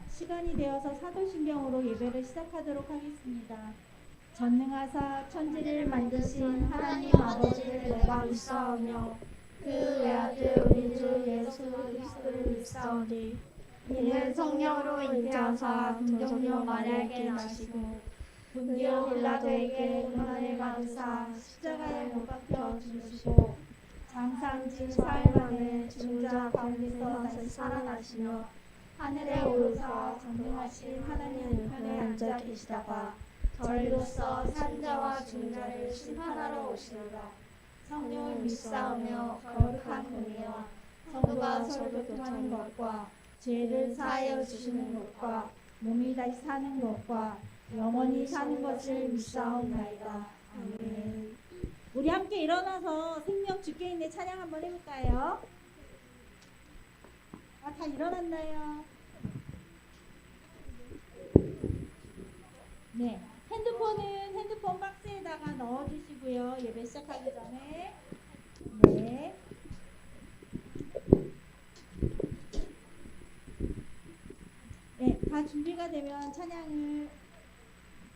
시간이 되어서 사도신경으로 예배를 시작하도록 하겠습니다. 전능하사 천지를 만드신 하나님 아버지를 내가 믿사오며 그 외아들 우리 주 예수 그리스도를 믿사오니 이는 성령으로 잉태하사 동정녀 마리아에게 나시고 본디오 빌라도에게 고난을 받으사 십자가에 못 박혀 죽으시고 장사한 지 사흘 만에 죽은 자 가운데서 다시 살아나시며 하늘에 오르사 전능하신 하나님 우편에 앉아 계시다가 저희로서 산자와 죽은 자를 심판하러 오시리라. 성령을 믿사오며 거룩한 공의와 성도가 서로 교통하는 것과 죄를 사하여 주시는 것과 몸이 다시 사는 것과 영원히 사는 것을 믿사옵나이다. 아멘. 우리 함께 일어나서 생명 주께 있는 찬양 한번 해볼까요? 다 일어났나요? 네, 핸드폰 박스에다가 넣어주시고요. 예배 시작하기 전에. 네. 네, 다 준비가 되면 찬양을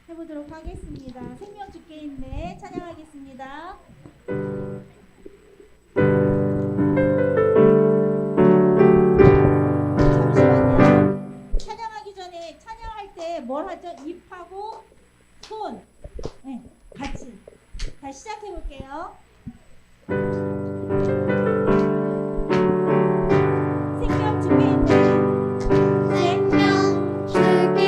해보도록 하겠습니다. 생명 주께 있네 찬양하겠습니다. 잠시만요. 찬양하기 전에 찬양할 때 뭘 하죠? 입하고 손, 네, 같이 다시 시작해 볼게요. 생명 주께 있네. 주께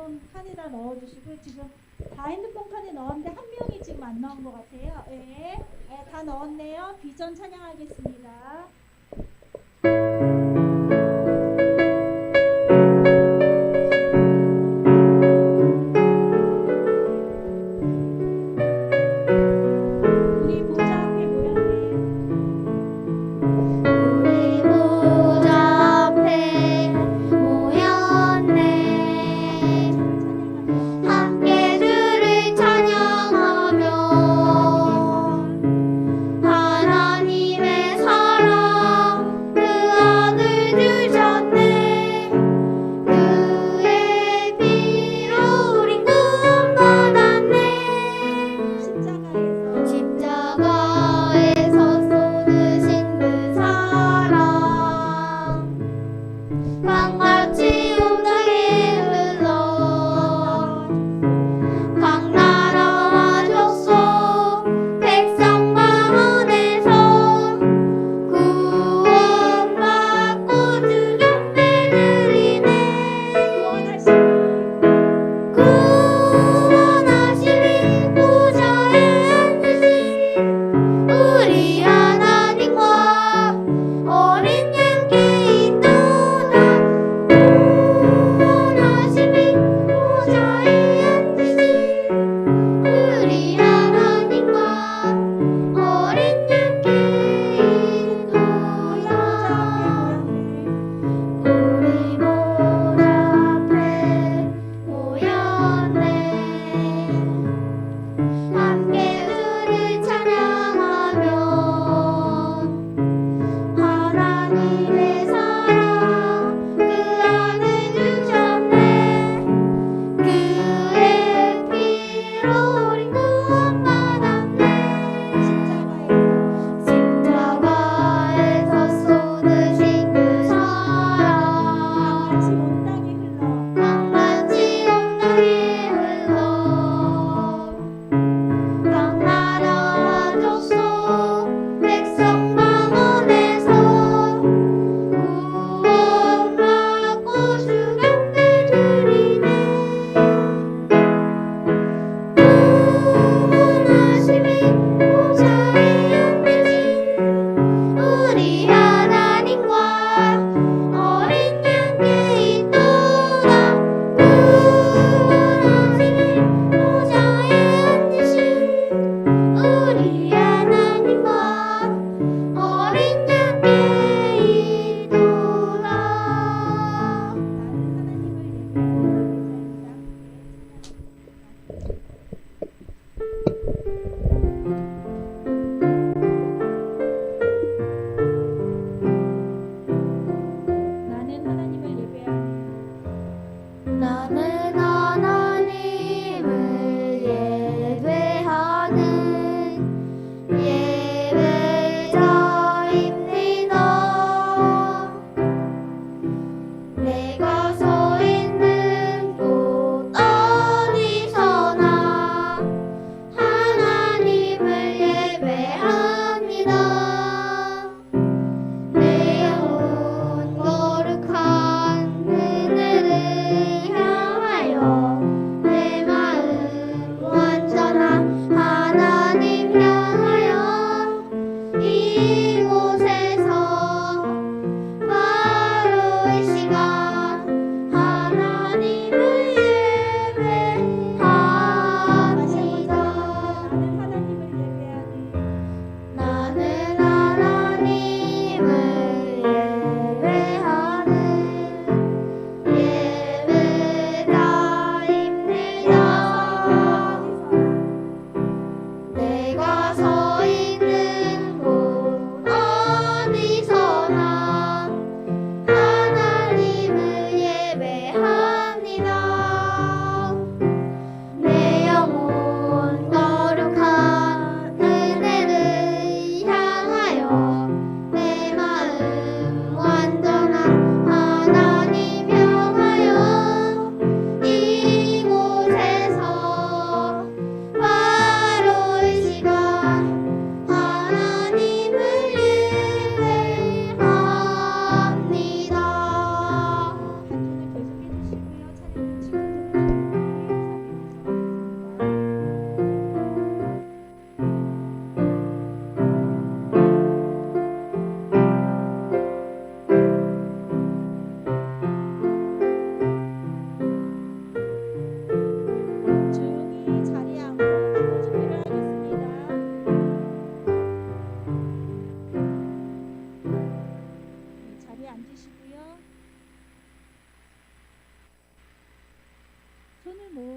핸드폰 칸에다 넣어주시고 지금 다 핸드폰 칸에 넣었는데 한 명이 지금 안 넣은 것 같아요. 예, 다 넣었네요. 비전 찬양하겠습니다. 우리 보좌 앞에 모였네. 우리 보좌 앞에 모였네. 함께 주를 찬양하며 하나님의 사랑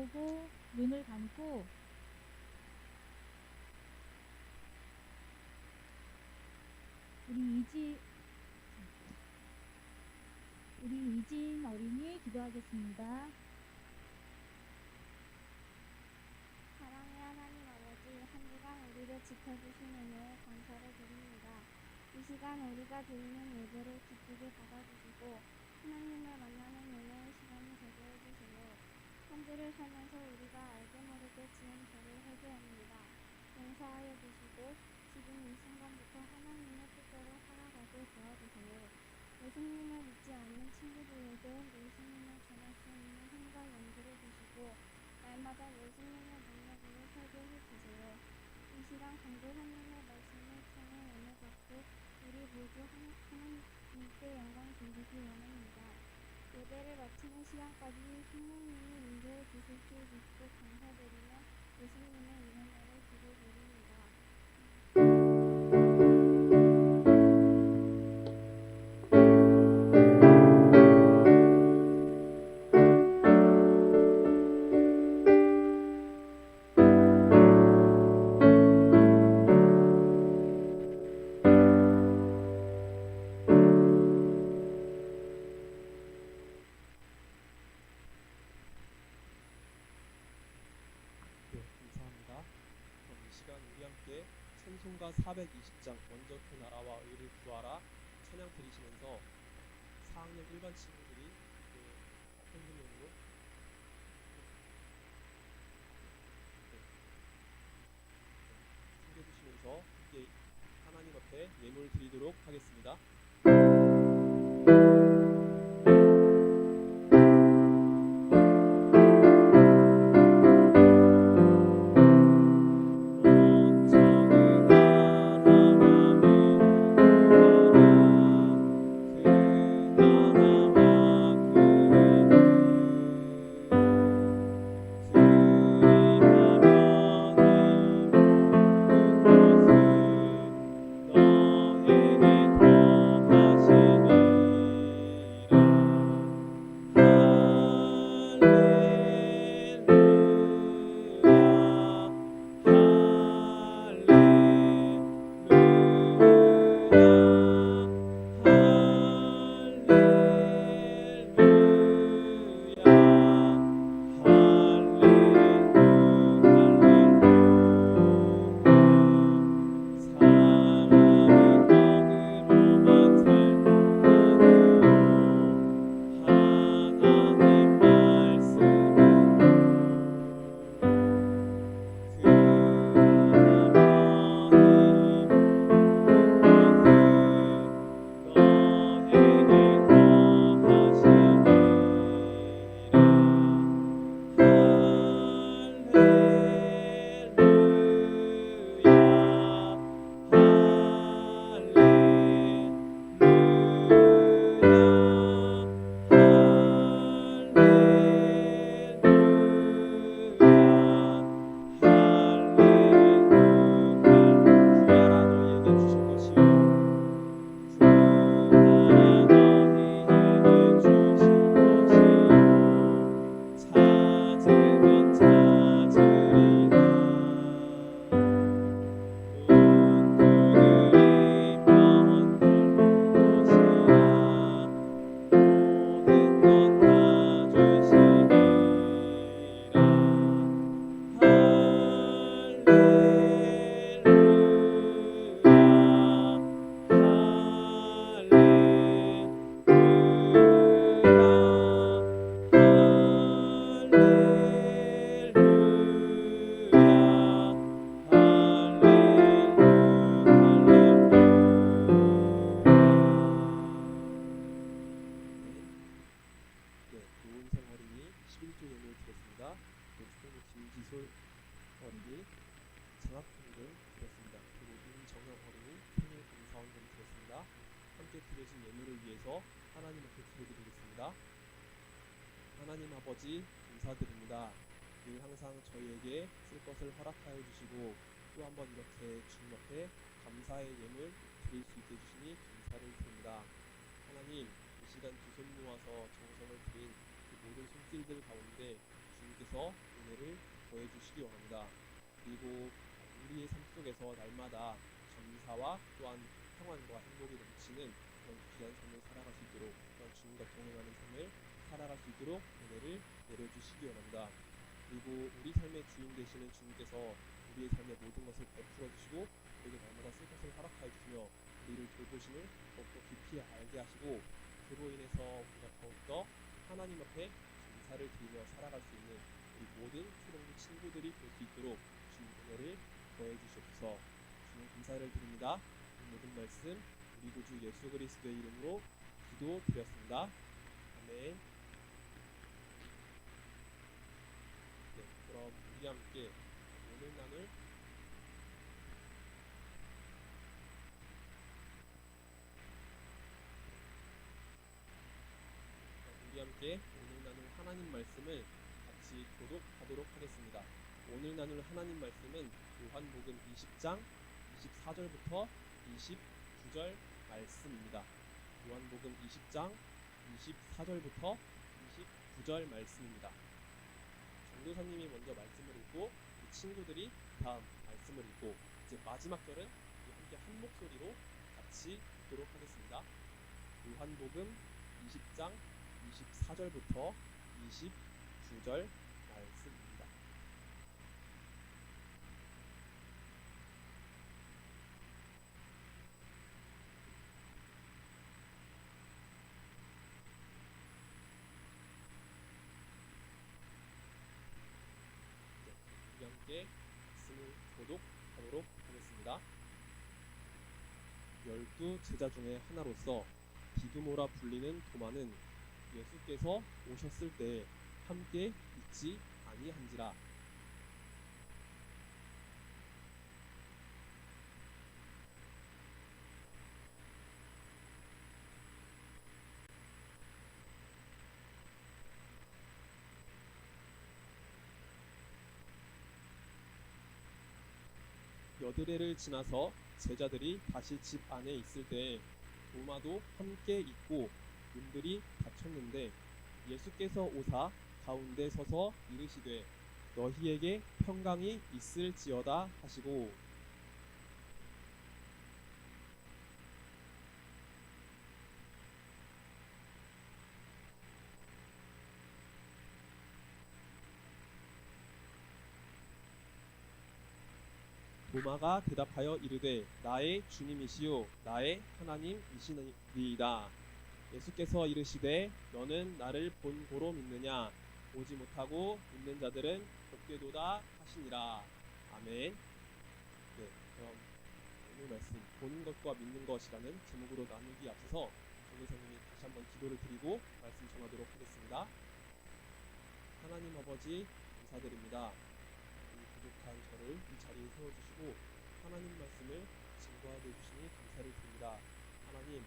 바라보고 눈을 감고 우리 이진 어린이 기도하겠습니다. 사랑의 하나님 아버지, 한 주간 우리를 지켜주신 은혜에 감사를 드립니다. 이 시간 우리가 드리는 예배를 기쁘게 받아주시고 하나님을 만나는 은혜의 시간이 되게 해주세요. 한 주를 살면서 우리가 알게 모르게 지은 죄를 회개합니다. 용서하여 주시고 지금 이 순간부터 하나님의 뜻대로 살아가게 도와주세요. 예수님을 믿지 않는 친구들에게 예수님을 전할 수 있는 힘과 용기를 주시고 날마다 예수님의 능력으로 살게 해주세요. 이 시간 강도 하나님의 말씀을 통해 은혜 받고 우리 모두 하나님께 영광 돌리기 원합니다. 예배를 마치는 시간까지 성령님이 인도해 주실 줄 믿고 감사드리며 예수님의 이름으로 기도드립니다. 네, 감사합니다. 그럼 이 시간 우리 함께 찬송가 420장 먼저 그 나라와 의를 구하라 찬양 드리시면서 4학년 일반 친구들이 현금용으로 챙겨주시면서 함께 하나님 앞에 예물 드리도록 하겠습니다. 김지솔 어린이 장학금을 드렸습니다. 그리고 임정영 어린이 생일 감사원금 드렸습니다. 함께 드려진 예물을 위해서 하나님 앞에 기도드리겠습니다. 하나님 아버지 감사드립니다. 늘 항상 저희에게 쓸 것을 허락하여 주시고 또 한번 이렇게 주님 앞에 감사의 예물 드릴 수 있게 해주시니 감사를 드립니다. 하나님 이 시간 두 손 모아서 정성을 드린 그 모든 손길들 가운데 주님께서 은혜를 더해 주시기 원합니다. 그리고 우리의 삶 속에서 날마다 감사와 또한 평안과 행복이 넘치는 그런 귀한 삶을 살아갈 수 있도록, 또한 주님과 동행하는 삶을 살아갈 수 있도록 은혜를 내려주시기 원합니다. 그리고 우리 삶의 주인 되시는 주님께서 우리의 삶의 모든 것을 베풀어 주시고 우리에게 날마다 쓸 것을 허락하여 주시며 우리를 돌보심을 더욱더 깊이 알게 하시고, 그로 인해서 우리가 더욱더 하나님 앞에 감사를 드리며 살아갈 수 있는 우리 모든 초등부 친구들이 될 수 있도록 주님 은혜를 더해 주시옵소서. 주님 감사를 드립니다. 이 모든 말씀 우리 구주 예수 그리스도의 이름으로 기도드렸습니다. 아멘. 네, 그럼 우리 함께 오늘 나눌 하나님 말씀을 같이 교독하도록 하겠습니다. 오늘 나눌 하나님 말씀은 요한복음 20장 24절부터 29절 말씀입니다. 요한복음 20장 24절부터 29절 말씀입니다. 전도사님이 먼저 말씀을 읽고 친구들이 다음 말씀을 읽고 이제 마지막 절은 함께 한 목소리로 같이 읽도록 하겠습니다. 요한복음 20장 24절부터 29절 말씀입니다. 우리 함께 말씀을 교독하도록 하겠습니다. 12 제자 중에 하나로서 디두모라 불리는 도마는 예수께서 오셨을 때 함께 있지 아니한지라. 여드레를 지나서 제자들이 다시 집 안에 있을 때 도마도 함께 있고 문들이 닫혔는데 예수께서 오사 가운데 서서 이르시되 너희에게 평강이 있을지어다 하시고, 도마가 대답하여 이르되 나의 주님이시요 나의 하나님이시니이다. 예수께서 이르시되 너는 나를 본고로 믿느냐? 보지 못하고 믿는 자들은 복되도다 하시니라. 아멘. 네, 그럼 오늘 말씀 보는 것과 믿는 것이라는 제목으로 나누기 앞서서 전도사님이 다시 한번 기도를 드리고 말씀 전하도록 하겠습니다. 하나님 아버지 감사드립니다. 이 부족한 저를 이 자리에 세워주시고 하나님 말씀을 증거하게 해주시니 감사를 드립니다. 하나님,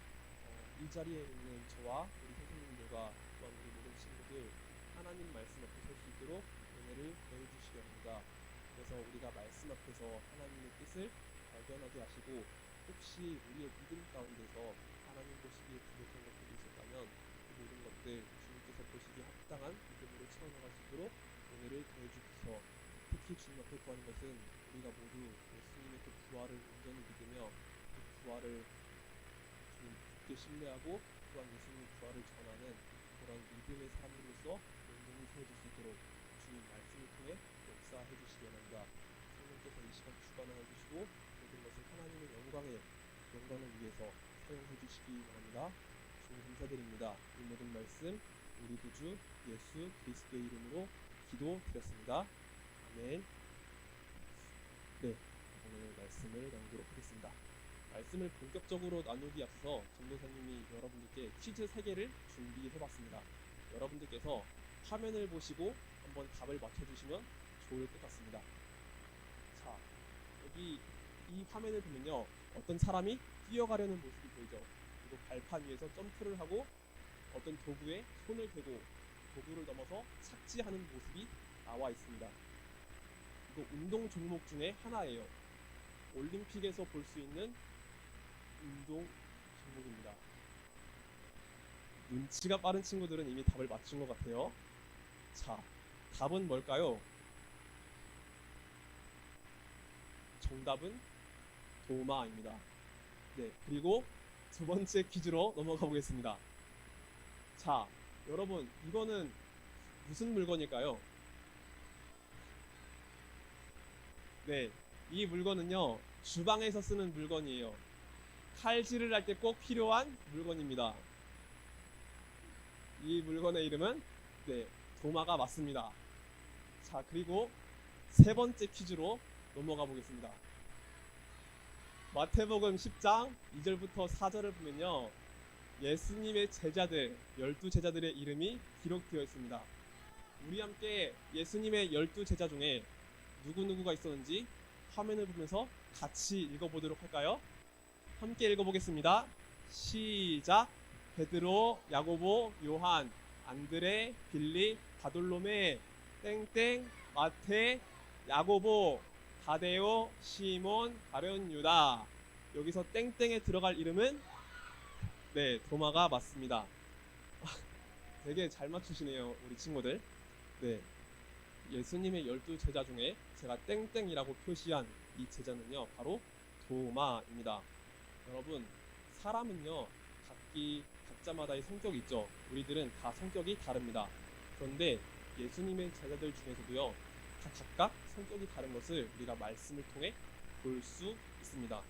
이 자리에 있는 저와 우리 선생님들과 또한 우리 모든 친구들 하나님 말씀 앞에 설 수 있도록 은혜를 더해주시기 바랍니다. 그래서 우리가 말씀 앞에서 하나님의 뜻을 발견하게 하시고 혹시 우리의 믿음 가운데서 하나님 보시기에 부족한 것들이 있었다면 그 모든 것들 주님께서 보시기에 합당한 믿음으로 채워나갈 수 있도록 은혜를 더해주셔서, 특히 주님 앞에 구하는 것은 우리가 모두 예수님의 그 부활을 온전히 믿으며 그 부활을 주님 굳게 신뢰하고 또한 예수님의 부활을 전하는 그런 믿음의 사람으로서 온전히 세워질 수 있도록 주님 말씀을 통해 역사해 주시기 원합니다. 성령께서 이 시간 주관하여 주시고 모든 것을 하나님의 영광을 위해서 사용해 주시기 원합니다. 주님 감사드립니다. 이 모든 말씀 우리 구주 예수 그리스도의 이름으로 기도드렸습니다. 아멘. 네, 오늘 말씀을 나누도록 하겠습니다. 말씀을 본격적으로 나누기 앞서 전도사님이 여러분들께 퀴즈 3개를 준비해봤습니다. 여러분들께서 화면을 보시고 한번 답을 맞춰주시면 좋을 것 같습니다. 자, 여기 이 화면을 보면요, 어떤 사람이 뛰어가려는 모습이 보이죠. 그리고 발판 위에서 점프를 하고 어떤 도구에 손을 대고 도구를 넘어서 착지하는 모습이 나와 있습니다. 이거 운동 종목 중에 하나예요. 올림픽에서 볼 수 있는 운동 종목입니다. 눈치가 빠른 친구들은 이미 답을 맞춘 것 같아요. 자, 답은 뭘까요? 정답은 도마입니다. 네, 그리고 두 번째 퀴즈로 넘어가 보겠습니다. 자, 여러분, 이거는 무슨 물건일까요? 네, 이 물건은요, 주방에서 쓰는 물건이에요. 칼질을 할 때 꼭 필요한 물건입니다. 이 물건의 이름은 네, 도마가 맞습니다. 자, 그리고 세 번째 퀴즈로 넘어가 보겠습니다. 마태복음 10장 2절부터 4절을 보면요, 예수님의 제자들, 12제자들의 이름이 기록되어 있습니다. 우리 함께 예수님의 12제자 중에 누구누구가 있었는지 화면을 보면서 같이 읽어보도록 할까요? 함께 읽어보겠습니다. 시작! 베드로, 야고보, 요한, 안드레, 빌립, 바돌로메, 땡땡, 마태, 야고보, 다데오, 시몬, 가룟, 유다. 여기서 땡땡에 들어갈 이름은 네, 도마가 맞습니다. 되게 잘 맞추시네요, 우리 친구들. 네, 예수님의 12제자 중에 제가 땡땡이라고 표시한 이 제자는요, 바로 도마입니다. 여러분, 사람은요, 각자마다의 성격이 있죠. 우리들은 다 성격이 다릅니다. 그런데 예수님의 제자들 중에서도요, 다 각각 성격이 다른 것을 우리가 말씀을 통해 볼 수 있습니다.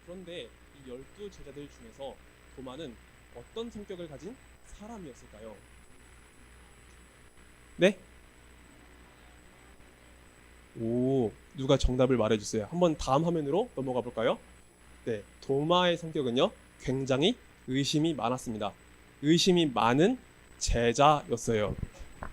그런데 이 12제자들 중에서 도마는 어떤 성격을 가진 사람이었을까요? 네? 오, 누가 정답을 말해주세요. 한번 다음 화면으로 넘어가 볼까요? 네, 도마의 성격은요, 굉장히 의심이 많았습니다. 의심이 많은 제자였어요.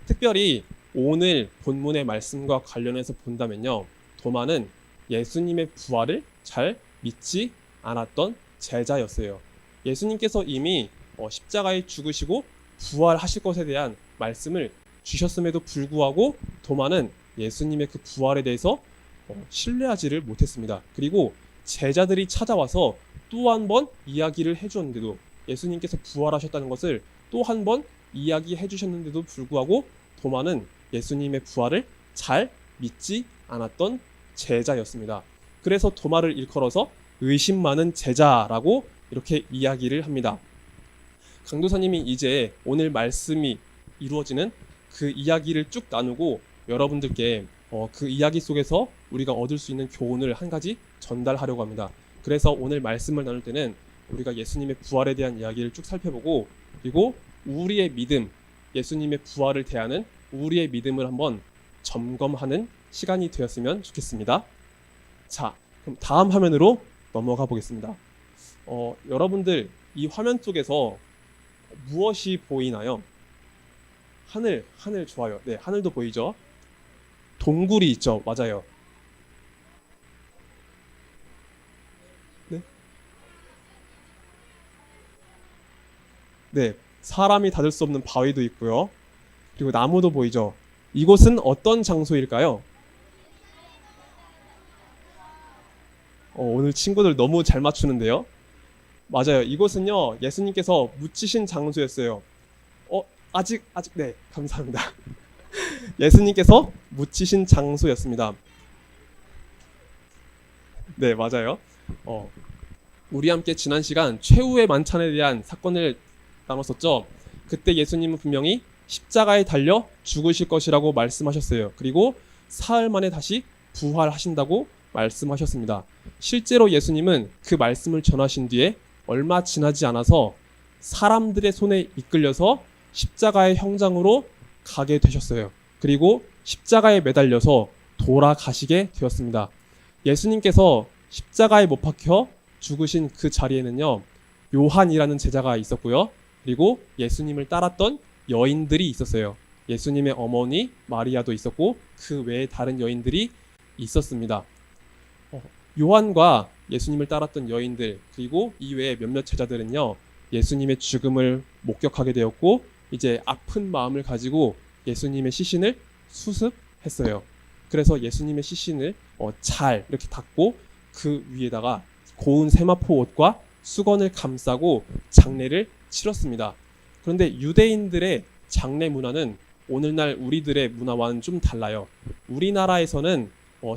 특별히 오늘 본문의 말씀과 관련해서 본다면요, 도마는 예수님의 부활을 잘 믿지 않았던 제자였어요. 예수님께서 이미 십자가에 죽으시고 부활하실 것에 대한 말씀을 주셨음에도 불구하고 도마는 예수님의 그 부활에 대해서 신뢰하지를 못했습니다. 그리고 제자들이 찾아와서 또 한 번 이야기를 해주었는데도, 예수님께서 부활하셨다는 것을 또 한 번 이야기해 주셨는데도 불구하고 도마는 예수님의 부활을 잘 믿지 않았던 제자였습니다. 그래서 도마를 일컬어서 의심 많은 제자라고 이렇게 이야기를 합니다. 강도사님이 이제 오늘 말씀이 이루어지는 그 이야기를 쭉 나누고 여러분들께 그 이야기 속에서 우리가 얻을 수 있는 교훈을 한 가지 전달하려고 합니다. 그래서 오늘 말씀을 나눌 때는 우리가 예수님의 부활에 대한 이야기를 쭉 살펴보고, 그리고 우리의 믿음, 예수님의 부활을 대하는 우리의 믿음을 한번 점검하는 시간이 되었으면 좋겠습니다. 자, 그럼 다음 화면으로 넘어가 보겠습니다. 여러분들 이 화면 속에서 무엇이 보이나요? 하늘 좋아요. 네, 하늘도 보이죠? 동굴이 있죠. 맞아요. 네? 네, 사람이 닿을 수 없는 바위도 있고요. 그리고 나무도 보이죠. 이곳은 어떤 장소일까요? 오늘 친구들 너무 잘 맞추는데요. 맞아요. 이곳은요, 예수님께서 묻히신 장소였어요. 아직 네, 감사합니다. 예수님께서 묻히신 장소였습니다. 네, 맞아요. 우리 함께 지난 시간 최후의 만찬에 대한 사건을 나눴었죠. 그때 예수님은 분명히 십자가에 달려 죽으실 것이라고 말씀하셨어요. 그리고 사흘 만에 다시 부활하신다고 말씀하셨습니다. 실제로 예수님은 그 말씀을 전하신 뒤에 얼마 지나지 않아서 사람들의 손에 이끌려서 십자가의 형장으로 가게 되셨어요. 그리고 십자가에 매달려서 돌아가시게 되었습니다. 예수님께서 십자가에 못 박혀 죽으신 그 자리에는요, 요한이라는 제자가 있었고요. 그리고 예수님을 따랐던 여인들이 있었어요. 예수님의 어머니 마리아도 있었고 그 외에 다른 여인들이 있었습니다. 요한과 예수님을 따랐던 여인들, 그리고 이외에 몇몇 제자들은요, 예수님의 죽음을 목격하게 되었고 이제 아픈 마음을 가지고 예수님의 시신을 수습했어요. 그래서 예수님의 시신을 잘 이렇게 닦고 그 위에다가 고운 세마포 옷과 수건을 감싸고 장례를 치렀습니다. 그런데 유대인들의 장례 문화는 오늘날 우리들의 문화와는 좀 달라요. 우리나라에서는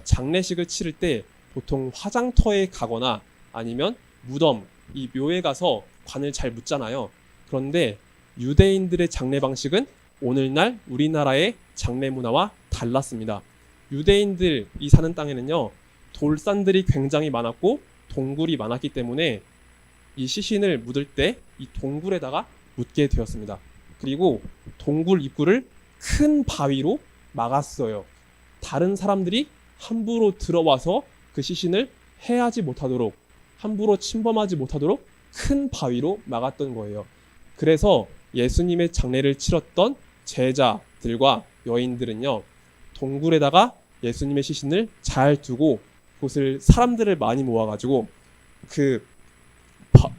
장례식을 치를 때 보통 화장터에 가거나 아니면 무덤, 이 묘에 가서 관을 잘 묻잖아요. 그런데 유대인들의 장례 방식은 오늘날 우리나라의 장례 문화와 달랐습니다. 유대인들이 사는 땅에는요, 돌산들이 굉장히 많았고 동굴이 많았기 때문에 이 시신을 묻을 때 이 동굴에다가 묻게 되었습니다. 그리고 동굴 입구를 큰 바위로 막았어요. 다른 사람들이 함부로 들어와서 그 시신을 해하지 못하도록, 함부로 침범하지 못하도록 큰 바위로 막았던 거예요. 그래서 예수님의 장례를 치렀던 제자들과 여인들은요, 동굴에다가 예수님의 시신을 잘 두고 그곳을 사람들을 많이 모아가지고 그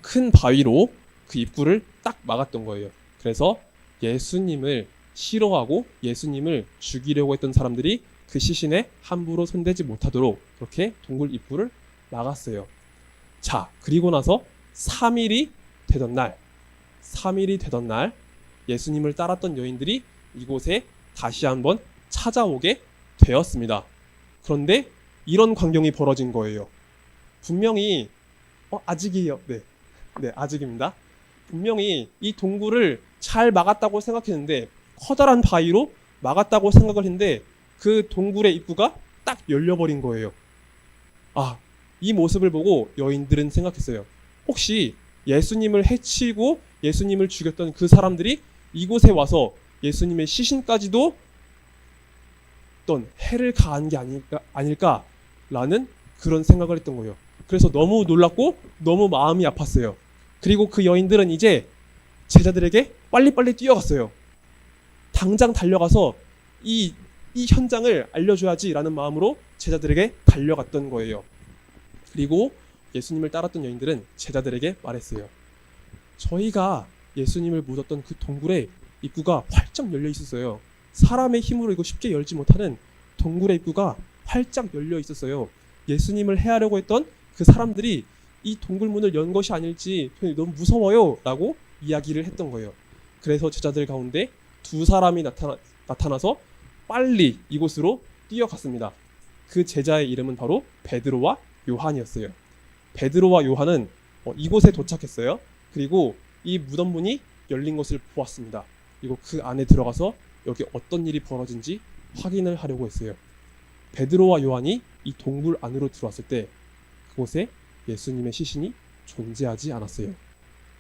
큰 바위로 그 입구를 딱 막았던 거예요. 그래서 예수님을 싫어하고 예수님을 죽이려고 했던 사람들이 그 시신에 함부로 손대지 못하도록 그렇게 동굴 입구를 막았어요. 자, 그리고 나서 3일이 되던 날 예수님을 따랐던 여인들이 이곳에 다시 한번 찾아오게 되었습니다. 그런데 이런 광경이 벌어진 거예요. 분명히 아직이에요. 네, 아직입니다. 분명히 이 동굴을 잘 막았다고 생각했는데, 커다란 바위로 막았다고 생각을 했는데 그 동굴의 입구가 딱 열려버린 거예요. 이 모습을 보고 여인들은 생각했어요. 혹시 예수님을 해치고 예수님을 죽였던 그 사람들이 이곳에 와서 예수님의 시신까지도 어떤 해를 가한 게 아닐까라는 그런 생각을 했던 거예요. 그래서 너무 놀랐고 너무 마음이 아팠어요. 그리고 그 여인들은 이제 제자들에게 빨리빨리 뛰어갔어요. 당장 달려가서 이 현장을 알려줘야지라는 마음으로 제자들에게 달려갔던 거예요. 그리고 예수님을 따랐던 여인들은 제자들에게 말했어요. 저희가 예수님을 묻었던 그 동굴의 입구가 활짝 열려 있었어요. 사람의 힘으로 이거 쉽게 열지 못하는 동굴의 입구가 활짝 열려 있었어요. 예수님을 해하려고 했던 그 사람들이 이 동굴문을 연 것이 아닐지 너무 무서워요 라고 이야기를 했던 거예요. 그래서 제자들 가운데 2사람이 나타나서 빨리 이곳으로 뛰어갔습니다. 그 제자의 이름은 바로 베드로와 요한이었어요. 베드로와 요한은 이곳에 도착했어요. 그리고 이 무덤문이 열린 것을 보았습니다. 그리고 그 안에 들어가서 여기 어떤 일이 벌어진지 확인을 하려고 했어요. 베드로와 요한이 이 동굴 안으로 들어왔을 때 그곳에 예수님의 시신이 존재하지 않았어요.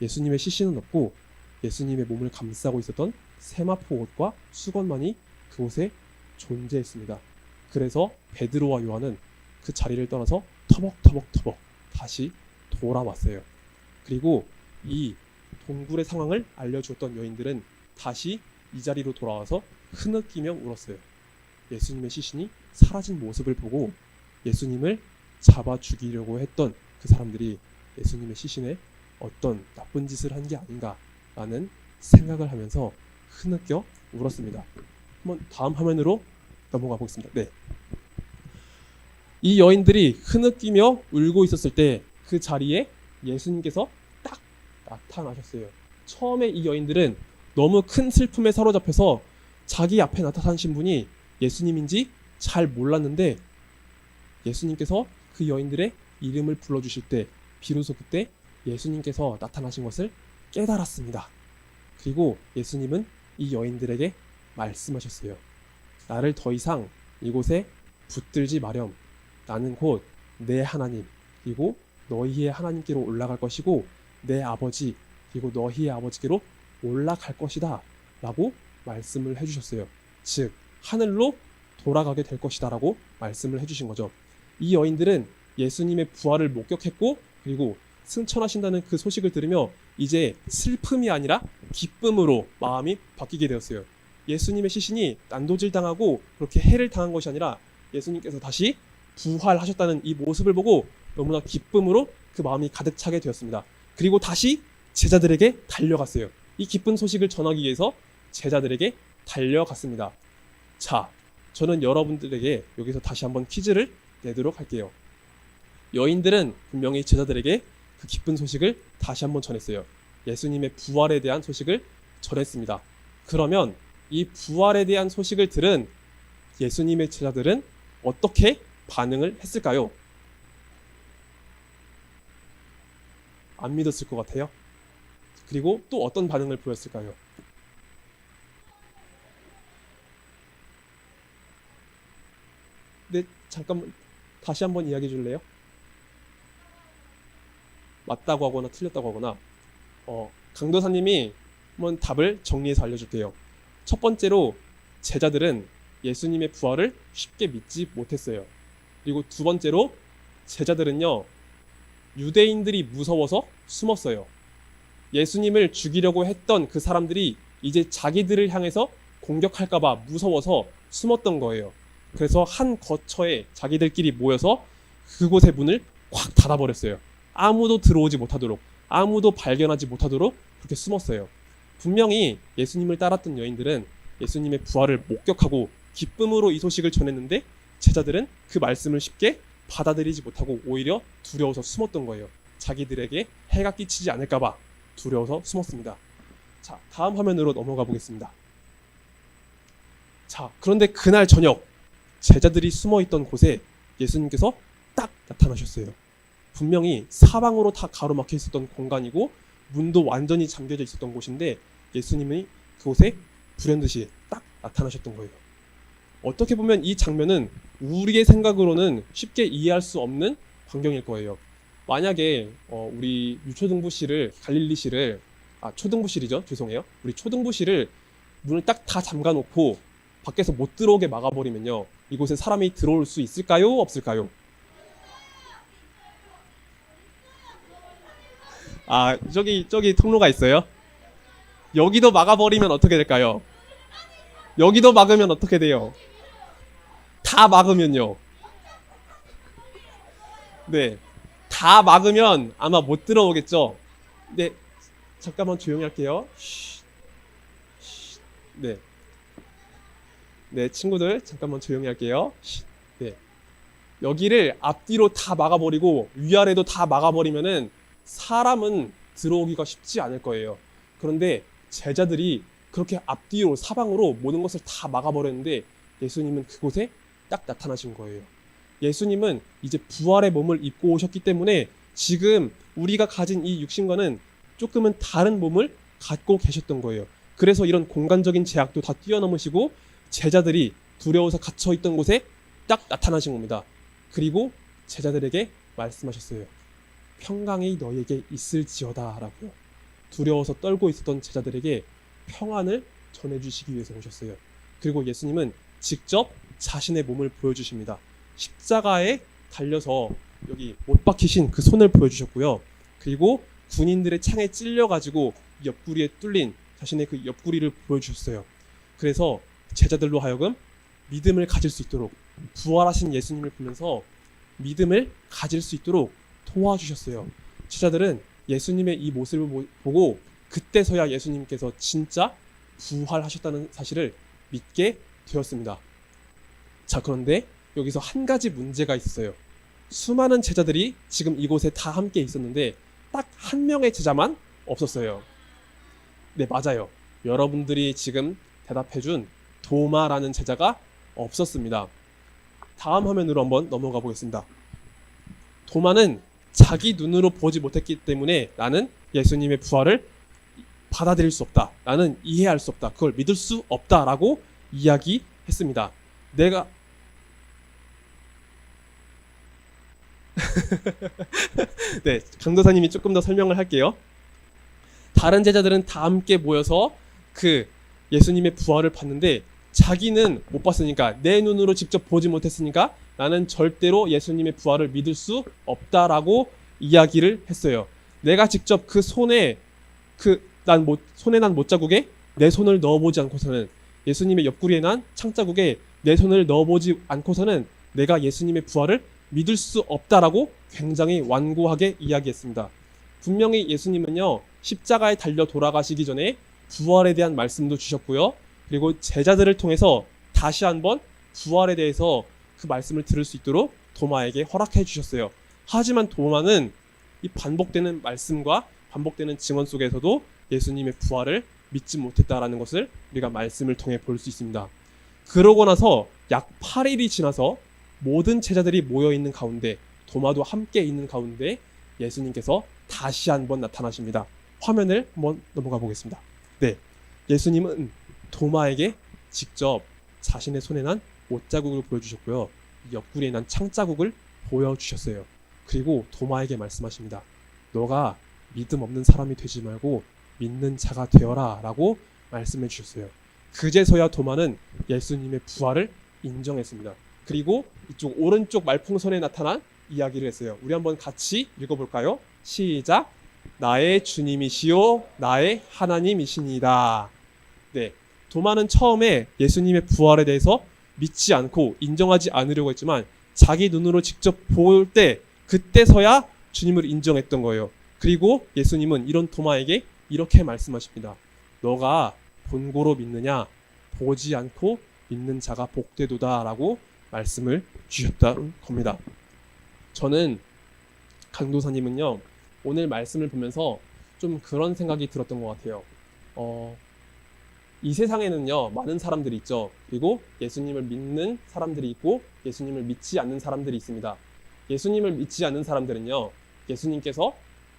예수님의 시신은 없고 예수님의 몸을 감싸고 있었던 세마포 옷과 수건만이 그곳에 존재했습니다. 그래서 베드로와 요한은 그 자리를 떠나서 터벅터벅 다시 돌아왔어요. 그리고 이 동굴의 상황을 알려주었던 여인들은 다시 이 자리로 돌아와서 흐느끼며 울었어요. 예수님의 시신이 사라진 모습을 보고 예수님을 잡아 죽이려고 했던 그 사람들이 예수님의 시신에 어떤 나쁜 짓을 한 게 아닌가라는 생각을 하면서 흐느껴 울었습니다. 한번 다음 화면으로 넘어가 보겠습니다. 네. 이 여인들이 흐느끼며 울고 있었을 때 그 자리에 예수님께서 딱 나타나셨어요. 처음에 이 여인들은 너무 큰 슬픔에 사로잡혀서 자기 앞에 나타나신 분이 예수님인지 잘 몰랐는데 예수님께서 그 여인들의 이름을 불러주실 때 비로소 그때 예수님께서 나타나신 것을 깨달았습니다. 그리고 예수님은 이 여인들에게 말씀하셨어요. 나를 더 이상 이곳에 붙들지 마렴. 나는 곧 내 하나님 그리고 너희의 하나님께로 올라갈 것이고 내 아버지 그리고 너희의 아버지께로 올라갈 것이다 라고 말씀을 해주셨어요. 즉 하늘로 돌아가게 될 것이다 라고 말씀을 해주신 거죠. 이 여인들은 예수님의 부활을 목격했고 그리고 승천하신다는 그 소식을 들으며 이제 슬픔이 아니라 기쁨으로 마음이 바뀌게 되었어요. 예수님의 시신이 난도질당하고 그렇게 해를 당한 것이 아니라 예수님께서 다시 부활하셨다는 이 모습을 보고 너무나 기쁨으로 그 마음이 가득 차게 되었습니다. 그리고 다시 제자들에게 달려갔어요. 이 기쁜 소식을 전하기 위해서 제자들에게 달려갔습니다. 자, 저는 여러분들에게 여기서 다시 한번 퀴즈를 내도록 할게요. 여인들은 분명히 제자들에게 그 기쁜 소식을 다시 한번 전했어요. 예수님의 부활에 대한 소식을 전했습니다. 그러면 이 부활에 대한 소식을 들은 예수님의 제자들은 어떻게 반응을 했을까요? 안 믿었을 것 같아요. 그리고 또 어떤 반응을 보였을까요? 네, 잠깐만 다시 한번 이야기해 줄래요? 맞다고 하거나 틀렸다고 하거나. 강도사님이 한번 답을 정리해서 알려줄게요. 첫 번째로 제자들은 예수님의 부활을 쉽게 믿지 못했어요. 그리고 두 번째로 제자들은요, 유대인들이 무서워서 숨었어요. 예수님을 죽이려고 했던 그 사람들이 이제 자기들을 향해서 공격할까봐 무서워서 숨었던 거예요. 그래서 한 거처에 자기들끼리 모여서 그곳의 문을 꽉 닫아버렸어요. 아무도 들어오지 못하도록, 아무도 발견하지 못하도록 그렇게 숨었어요. 분명히 예수님을 따랐던 여인들은 예수님의 부활을 목격하고 기쁨으로 이 소식을 전했는데 제자들은 그 말씀을 쉽게 받아들이지 못하고 오히려 두려워서 숨었던 거예요. 자기들에게 해가 끼치지 않을까봐 두려워서 숨었습니다. 자, 다음 화면으로 넘어가 보겠습니다. 자, 그런데 그날 저녁 제자들이 숨어있던 곳에 예수님께서 딱 나타나셨어요. 분명히 사방으로 다 가로막혀 있었던 공간이고 문도 완전히 잠겨져 있었던 곳인데 예수님이 그곳에 불현듯이 딱 나타나셨던 거예요. 어떻게 보면 이 장면은 우리의 생각으로는 쉽게 이해할 수 없는 광경일 거예요. 만약에 우리 유초등부실을 갈릴리실을 초등부실이죠. 죄송해요. 우리 초등부실을 문을 딱 다 잠가놓고 밖에서 못 들어오게 막아버리면요. 이곳에 사람이 들어올 수 있을까요? 없을까요? 저기 통로가 있어요. 여기도 막아버리면 어떻게 될까요? 여기도 막으면 어떻게 돼요? 다 막으면요. 네. 다 막으면 아마 못 들어오겠죠? 네. 잠깐만 조용히 할게요. 네. 네, 친구들 잠깐만 조용히 할게요. 네. 여기를 앞뒤로 다 막아버리고 위아래도 다 막아버리면은 사람은 들어오기가 쉽지 않을 거예요. 그런데 제자들이 그렇게 앞뒤로 사방으로 모든 것을 다 막아버렸는데 예수님은 그곳에 딱 나타나신 거예요. 예수님은 이제 부활의 몸을 입고 오셨기 때문에 지금 우리가 가진 이 육신과는 조금은 다른 몸을 갖고 계셨던 거예요. 그래서 이런 공간적인 제약도 다 뛰어넘으시고 제자들이 두려워서 갇혀있던 곳에 딱 나타나신 겁니다. 그리고 제자들에게 말씀하셨어요. 평강이 너희에게 있을지어다 라고요. 두려워서 떨고 있었던 제자들에게 평안을 전해주시기 위해서 오셨어요. 그리고 예수님은 직접 자신의 몸을 보여주십니다. 십자가에 달려서 여기 못 박히신 그 손을 보여주셨고요. 그리고 군인들의 창에 찔려가지고 옆구리에 뚫린 자신의 그 옆구리를 보여주셨어요. 그래서 제자들로 하여금 믿음을 가질 수 있도록 부활하신 예수님을 보면서 믿음을 가질 수 있도록 도와주셨어요. 제자들은 예수님의 이 모습을 보고 그때서야 예수님께서 진짜 부활하셨다는 사실을 믿게 되었습니다. 자, 그런데 여기서 한 가지 문제가 있어요. 수많은 제자들이 지금 이곳에 다 함께 있었는데 딱 한 명의 제자만 없었어요. 네, 맞아요. 여러분들이 지금 대답해준 도마라는 제자가 없었습니다. 다음 화면으로 한번 넘어가 보겠습니다. 도마는 자기 눈으로 보지 못했기 때문에 나는 예수님의 부활을 받아들일 수 없다. 나는 이해할 수 없다. 그걸 믿을 수 없다라고 이야기했습니다. 내가 네, 강도사님이 조금 더 설명을 할게요. 다른 제자들은 다 함께 모여서 그 예수님의 부활을 봤는데 자기는 못 봤으니까, 내 눈으로 직접 보지 못했으니까 나는 절대로 예수님의 부활을 믿을 수 없다라고 이야기를 했어요. 내가 직접 그 손에 손에 난 못자국에 내 손을 넣어보지 않고서는, 예수님의 옆구리에 난 창자국에 내 손을 넣어보지 않고서는 내가 예수님의 부활을 믿을 수 없다라고 굉장히 완고하게 이야기했습니다. 분명히 예수님은요, 십자가에 달려 돌아가시기 전에 부활에 대한 말씀도 주셨고요. 그리고 제자들을 통해서 다시 한번 부활에 대해서 그 말씀을 들을 수 있도록 도마에게 허락해 주셨어요. 하지만 도마는 이 반복되는 말씀과 반복되는 증언 속에서도 예수님의 부활을 믿지 못했다라는 것을 우리가 말씀을 통해 볼 수 있습니다. 그러고 나서 약 8일이 지나서 모든 제자들이 모여 있는 가운데, 도마도 함께 있는 가운데 예수님께서 다시 한번 나타나십니다. 화면을 한번 넘어가 보겠습니다. 네, 예수님은 도마에게 직접 자신의 손에 난 옷자국을 보여주셨고요. 옆구리에 난 창자국을 보여주셨어요. 그리고 도마에게 말씀하십니다. 너가 믿음 없는 사람이 되지 말고 믿는 자가 되어라 라고 말씀해 주셨어요. 그제서야 도마는 예수님의 부활을 인정했습니다. 그리고 이쪽 오른쪽 말풍선에 나타난 이야기를 했어요. 우리 한번 같이 읽어볼까요? 시작! 나의 주님이시요 나의 하나님이시니이다. 네, 도마는 처음에 예수님의 부활에 대해서 믿지 않고 인정하지 않으려고 했지만 자기 눈으로 직접 볼 때 그때서야 주님을 인정했던 거예요. 그리고 예수님은 이런 도마에게 이렇게 말씀하십니다. 너가 본고로 믿느냐? 보지 않고 믿는 자가 복되도다 라고 말씀을 주셨다는 겁니다. 저는 강도사님은요, 오늘 말씀을 보면서 좀 그런 생각이 들었던 것 같아요. 이 세상에는요, 많은 사람들이 있죠. 그리고 예수님을 믿는 사람들이 있고 예수님을 믿지 않는 사람들이 있습니다. 예수님을 믿지 않는 사람들은요, 예수님께서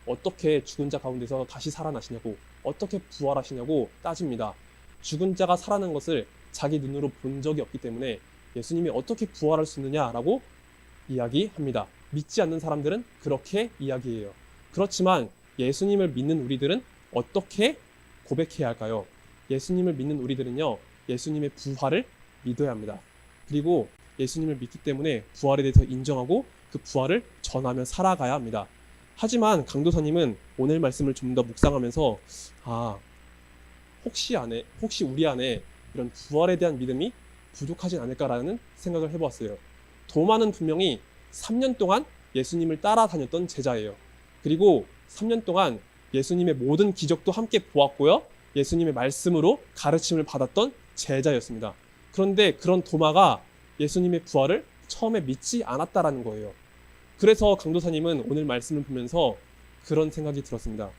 어떻게 죽은 자 가운데서 다시 살아나시냐고, 어떻게 부활하시냐고 따집니다. 죽은 자가 살아난 것을 자기 눈으로 본 적이 없기 때문에 예수님이 어떻게 부활할 수 있느냐라고 이야기합니다. 믿지 않는 사람들은 그렇게 이야기해요. 그렇지만 예수님을 믿는 우리들은 어떻게 고백해야 할까요? 예수님을 믿는 우리들은요, 예수님의 부활을 믿어야 합니다. 그리고 예수님을 믿기 때문에 부활에 대해서 인정하고 그 부활을 전하며 살아가야 합니다. 하지만 강도사님은 오늘 말씀을 좀 더 묵상하면서 혹시 우리 안에 이런 부활에 대한 믿음이 부족하진 않을까라는 생각을 해보았어요. 도마는 분명히 3년 동안 예수님을 따라다녔던 제자예요. 그리고 3년 동안 예수님의 모든 기적도 함께 보았고요. 예수님의 말씀으로 가르침을 받았던 제자였습니다. 그런데 그런 도마가 예수님의 부활을 처음에 믿지 않았다라는 거예요. 그래서 강도사님은 오늘 말씀을 보면서 그런 생각이 들었습니다.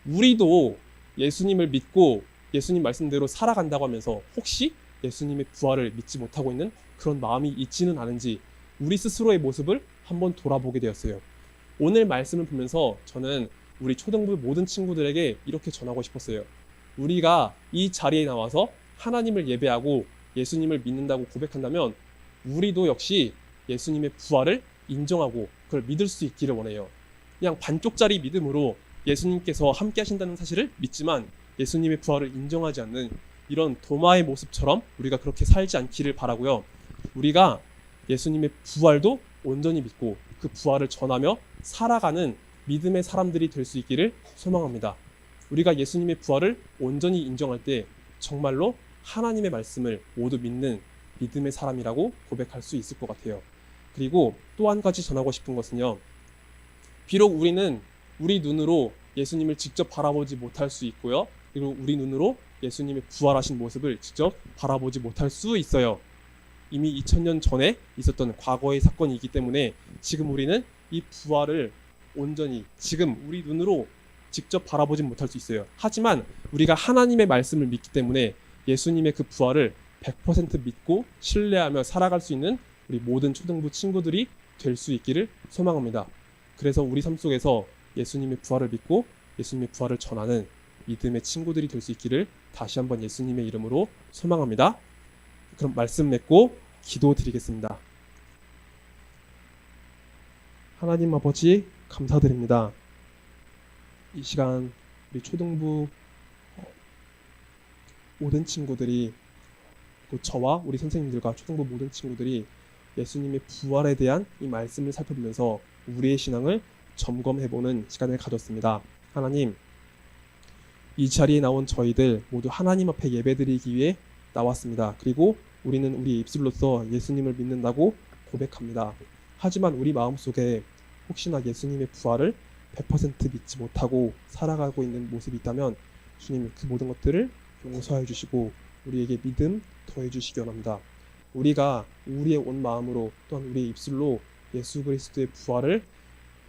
우리도 예수님을 믿고 예수님 말씀대로 살아간다고 하면서 혹시 예수님의 부활을 믿지 못하고 있는 그런 마음이 있지는 않은지 우리 스스로의 모습을 한번 돌아보게 되었어요. 오늘 말씀을 보면서 저는 우리 초등부 모든 친구들에게 이렇게 전하고 싶었어요. 우리가 이 자리에 나와서 하나님을 예배하고 예수님을 믿는다고 고백한다면 우리도 역시 예수님의 부활을 인정하고 그걸 믿을 수 있기를 원해요. 그냥 반쪽짜리 믿음으로 예수님께서 함께 하신다는 사실을 믿지만 예수님의 부활을 인정하지 않는 이런 도마의 모습처럼 우리가 그렇게 살지 않기를 바라고요. 우리가 예수님의 부활도 온전히 믿고 그 부활을 전하며 살아가는 믿음의 사람들이 될 수 있기를 소망합니다. 우리가 예수님의 부활을 온전히 인정할 때 정말로 하나님의 말씀을 모두 믿는 믿음의 사람이라고 고백할 수 있을 것 같아요. 그리고 또 한 가지 전하고 싶은 것은요. 비록 우리는 우리 눈으로 예수님을 직접 바라보지 못할 수 있고요. 그리고 우리 눈으로 예수님의 부활하신 모습을 직접 바라보지 못할 수 있어요. 이미 2000년 전에 있었던 과거의 사건이기 때문에 지금 우리는 이 부활을 온전히 지금 우리 눈으로 직접 바라보지 못할 수 있어요. 하지만 우리가 하나님의 말씀을 믿기 때문에 예수님의 그 부활을 100% 믿고 신뢰하며 살아갈 수 있는 우리 모든 초등부 친구들이 될 수 있기를 소망합니다. 그래서 우리 삶 속에서 예수님의 부활을 믿고 예수님의 부활을 전하는 믿음의 친구들이 될 수 있기를 다시 한번 예수님의 이름으로 소망합니다. 그럼 말씀 맺고 기도드리겠습니다. 하나님 아버지 감사드립니다. 이 시간 우리 초등부 모든 친구들이 또 저와 우리 선생님들과 초등부 모든 친구들이 예수님의 부활에 대한 이 말씀을 살펴보면서 우리의 신앙을 점검해보는 시간을 가졌습니다. 하나님, 이 자리에 나온 저희들 모두 하나님 앞에 예배드리기 위해 나왔습니다. 그리고 우리는 우리 입술로서 예수님을 믿는다고 고백합니다. 하지만 우리 마음속에 혹시나 예수님의 부활을 100% 믿지 못하고 살아가고 있는 모습이 있다면 주님 그 모든 것들을 용서해 주시고 우리에게 믿음 더해 주시기 원합니다. 우리가 우리의 온 마음으로 또한 우리의 입술로 예수 그리스도의 부활을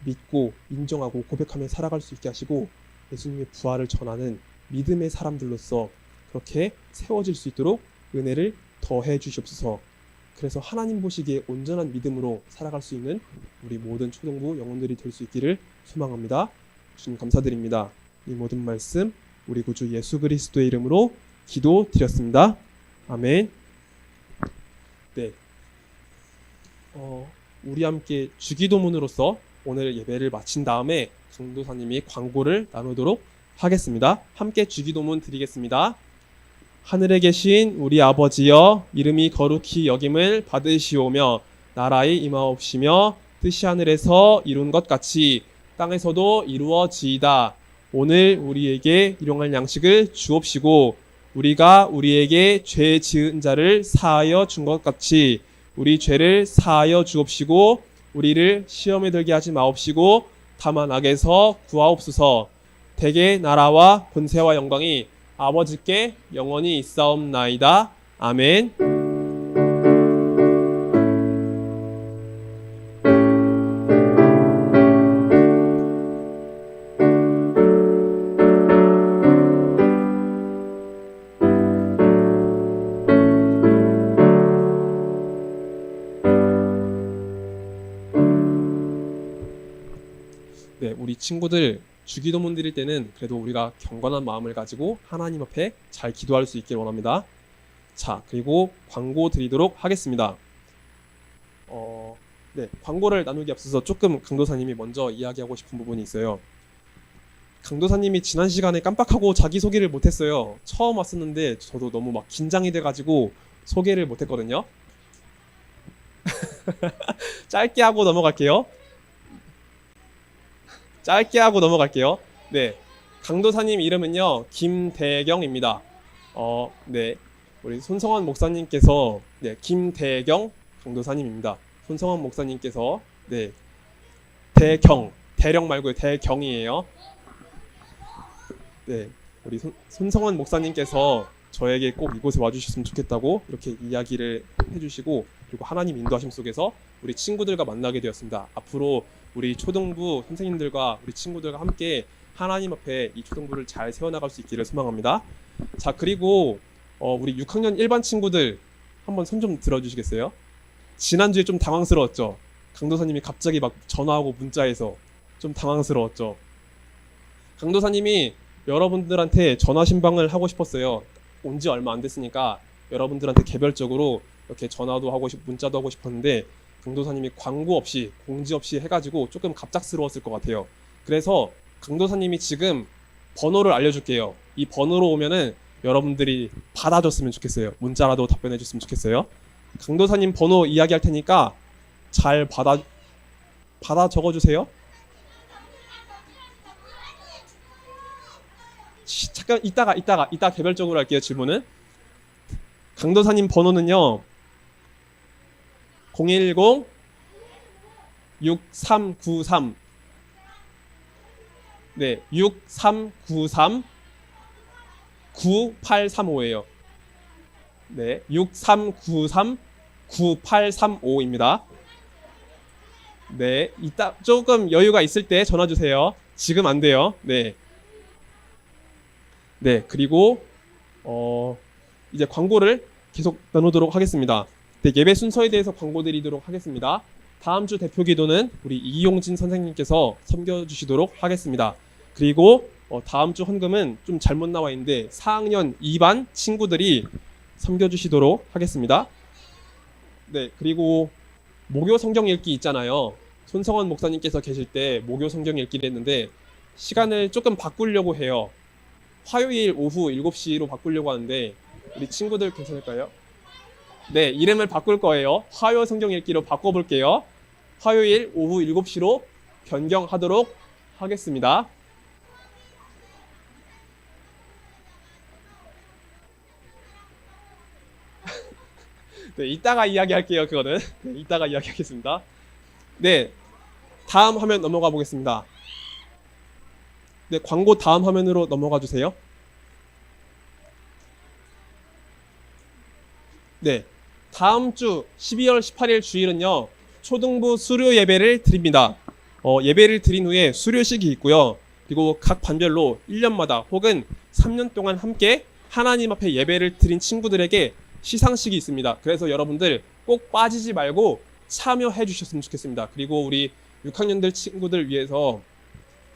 믿고 인정하고 고백하며 살아갈 수 있게 하시고 예수님의 부활을 전하는 믿음의 사람들로서 그렇게 세워질 수 있도록 은혜를 더해 주시옵소서. 그래서 하나님 보시기에 온전한 믿음으로 살아갈 수 있는 우리 모든 초등부 영혼들이 될 수 있기를 소망합니다. 주님 감사드립니다. 이 모든 말씀 우리 구주 예수 그리스도의 이름으로 기도드렸습니다. 아멘. 네. 우리 함께 주기도문으로서 오늘 예배를 마친 다음에 강도사님이 광고를 나누도록 하겠습니다. 함께 주기도문 드리겠습니다. 하늘에 계신 우리 아버지여, 이름이 거룩히 여김을 받으시오며 나라의 임하옵시며 뜻이 하늘에서 이룬 것 같이 땅에서도 이루어지이다. 오늘 우리에게 일용할 양식을 주옵시고 우리가 우리에게 죄 지은 자를 사하여 준 것 같이 우리 죄를 사하여 주옵시고 우리를 시험에 들게 하지 마옵시고 다만 악에서 구하옵소서. 대개 나라와 권세와 영광이 아버지께 영원히 있사옵나이다. 아멘. 네, 우리 친구들 주기도문 드릴 때는 그래도 우리가 경건한 마음을 가지고 하나님 앞에 잘 기도할 수 있길 원합니다. 자, 그리고 광고 드리도록 하겠습니다. 네, 광고를 나누기 앞서서 조금 강도사님이 먼저 이야기하고 싶은 부분이 있어요. 강도사님이 지난 시간에 깜빡하고 자기소개를 못했어요. 처음 왔었는데 저도 너무 막 긴장이 돼가지고 소개를 못했거든요. 짧게 하고 넘어갈게요. 네, 강도사님 이름은요 김대경입니다. 네, 우리 손성환 목사님께서 네, 김대경 강도사님입니다. 손성환 목사님께서 네, 대령 말고요 대경이에요. 네, 우리 손성환 목사님께서 저에게 꼭 이곳에 와주셨으면 좋겠다고 이렇게 이야기를 해주시고 그리고 하나님 인도하심 속에서 우리 친구들과 만나게 되었습니다. 앞으로 우리 초등부 선생님들과 우리 친구들과 함께 하나님 앞에 이 초등부를 잘 세워나갈 수 있기를 소망합니다. 자, 그리고 우리 6학년 일반 친구들 한번 손 좀 들어주시겠어요? 지난주에 좀 당황스러웠죠? 강도사님이 갑자기 막 전화하고 문자해서 좀 당황스러웠죠? 강도사님이 여러분들한테 전화 신방을 하고 싶었어요. 온 지 얼마 안 됐으니까 여러분들한테 개별적으로 이렇게 전화도 하고 문자도 하고 싶었는데 강도사님이 광고 없이 공지 없이 해가지고 조금 갑작스러웠을 것 같아요. 그래서 강도사님이 지금 번호를 알려줄게요. 이 번호로 오면은 여러분들이 받아줬으면 좋겠어요. 문자라도 답변해 줬으면 좋겠어요. 강도사님 번호 이야기할 테니까 잘 받아 적어주세요. 잠깐 이따 개별적으로 할게요. 질문은 강도사님 번호는요 010-6393 네, 6393-9835예요. 네, 6393-9835입니다. 네, 이따 조금 여유가 있을 때 전화 주세요. 지금 안 돼요. 네. 네, 그리고 이제 광고를 계속 나누도록 하겠습니다. 네, 예배 순서에 대해서 광고 드리도록 하겠습니다. 다음 주 대표 기도는 우리 이용진 선생님께서 섬겨주시도록 하겠습니다. 그리고 다음 주 헌금은 좀 잘못 나와 있는데 4학년 2반 친구들이 섬겨주시도록 하겠습니다. 네, 그리고 목요 성경 읽기 있잖아요. 손성원 목사님께서 계실 때 목요 성경 읽기를 했는데 시간을 조금 바꾸려고 해요. 화요일 오후 7시로 바꾸려고 하는데 우리 친구들 괜찮을까요? 네, 이름을 바꿀 거예요. 화요 성경 읽기로 바꿔볼게요. 화요일 오후 7시로 변경하도록 하겠습니다. 네, 이따가 이야기할게요. 그거는 네, 이따가 이야기하겠습니다. 네, 다음 화면 넘어가 보겠습니다. 네, 광고 다음 화면으로 넘어가 주세요. 네, 다음 주 12월 18일 주일은요 초등부 수료 예배를 드립니다. 예배를 드린 후에 수료식이 있고요. 그리고 각 반별로 1년마다 혹은 3년 동안 함께 하나님 앞에 예배를 드린 친구들에게 시상식이 있습니다. 그래서 여러분들 꼭 빠지지 말고 참여해 주셨으면 좋겠습니다. 그리고 우리 6학년들 친구들 위해서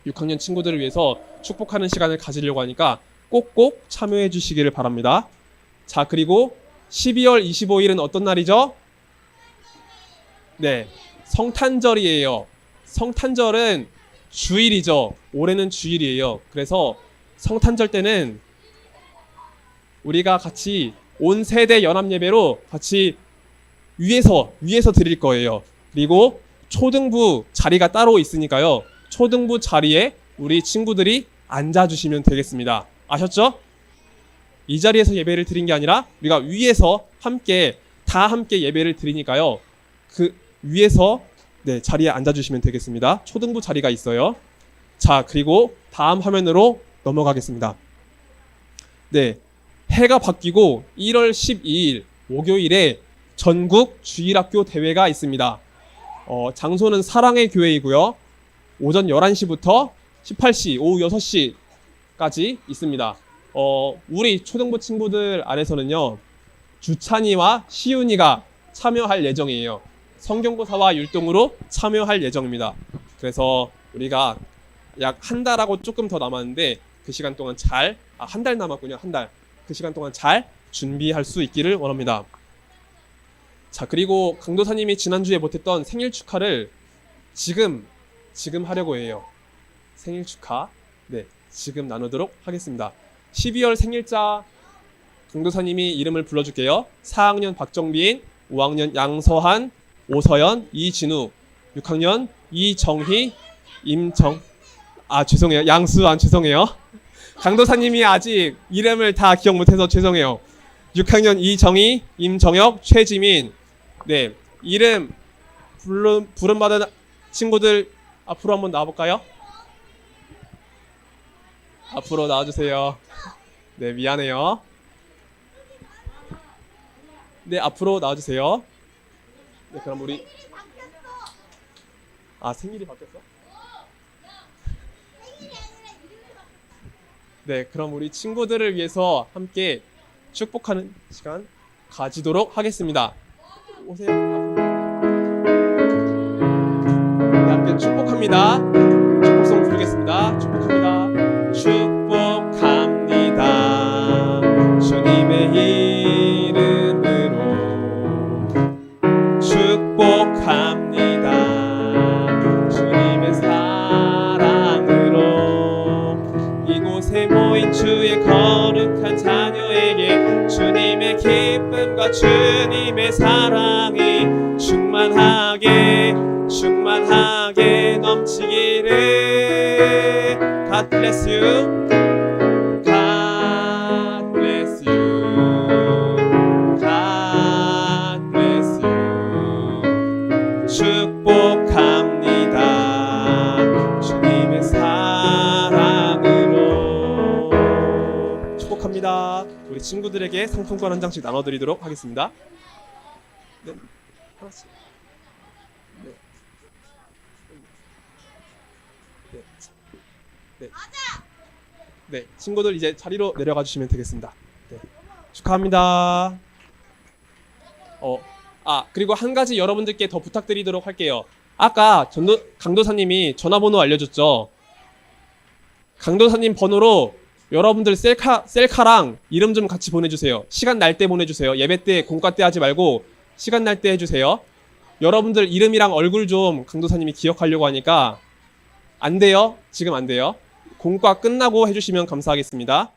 6학년 친구들을 위해서 축복하는 시간을 가지려고 하니까 꼭꼭 참여해 주시기를 바랍니다. 자, 그리고 12월 25일은 어떤 날이죠? 네, 성탄절이에요. 성탄절은 주일이죠. 올해는 주일이에요. 그래서 성탄절 때는 우리가 같이 온 세대 연합 예배로 같이 위에서 드릴 거예요. 그리고 초등부 자리가 따로 있으니까요. 초등부 자리에 우리 친구들이 앉아주시면 되겠습니다. 아셨죠? 이 자리에서 예배를 드린 게 아니라 우리가 위에서 다 함께 예배를 드리니까요. 그 위에서 자리에 앉아주시면 되겠습니다. 초등부 자리가 있어요. 자, 그리고 다음 화면으로 넘어가겠습니다. 네, 해가 바뀌고 1월 12일 목요일에 전국 주일학교 대회가 있습니다. 장소는 사랑의 교회이고요. 오전 11시부터 18시, 오후 6시까지 있습니다. 우리 초등부 친구들 안에서는요, 주찬이와 시윤이가 참여할 예정이에요. 성경고사와 율동으로 참여할 예정입니다. 그래서 우리가 약 한 달하고 조금 더 남았는데 그 시간 동안 한 달 남았군요. 한 달. 그 시간 동안 잘 준비할 수 있기를 원합니다. 자, 그리고 강도사님이 지난주에 못했던 생일 축하를 지금 하려고 해요. 생일 축하. 네, 지금 나누도록 하겠습니다. 12월 생일자 강도사님이 이름을 불러줄게요. 4학년 박정빈, 5학년 양서한, 오서연, 이진우, 6학년 이정희, 죄송해요. 양수환, 죄송해요. 강도사님이 아직 이름을 다 기억 못해서 죄송해요. 6학년 이정희, 임정혁, 최지민. 네, 이름 부름받은 친구들 앞으로 한번 나와볼까요? 앞으로 나와주세요. 네, 미안해요. 네, 앞으로 나와주세요. 네, 그럼 우리 생일이 바뀌었어? 네, 그럼 우리 친구들을 위해서 함께 축복하는 시간 가지도록 하겠습니다. 오세요. 네, 함께 축복합니다. 축복송 부르겠습니다. 축복합니다. 축복합니다. 주님의 이름으로 축복합니다. 주님의 사랑으로 이곳에 모인 주의 거룩한 자녀에게 주님의 기쁨과 주님의 사랑이 충만하게 넘치기를. God bless you. God bless you. God bless you. 축복합니다. 주님의 사랑으로. 축복합니다. 우리 친구들에게 상품권 한 장씩 나눠드리도록 하겠습니다. 네, 하나씩. 네, 친구들 이제 자리로 내려가 주시면 되겠습니다. 네, 축하합니다. 그리고 한 가지 여러분들께 더 부탁드리도록 할게요. 아까 강도사님이 전화번호 알려줬죠. 강도사님 번호로 여러분들 셀카랑 이름 좀 같이 보내주세요. 시간 날 때 보내주세요. 예배 때, 공과 때 하지 말고 시간 날 때 해주세요. 여러분들 이름이랑 얼굴 좀 강도사님이 기억하려고 하니까 안 돼요. 지금 안 돼요. 공과 끝나고 해주시면 감사하겠습니다.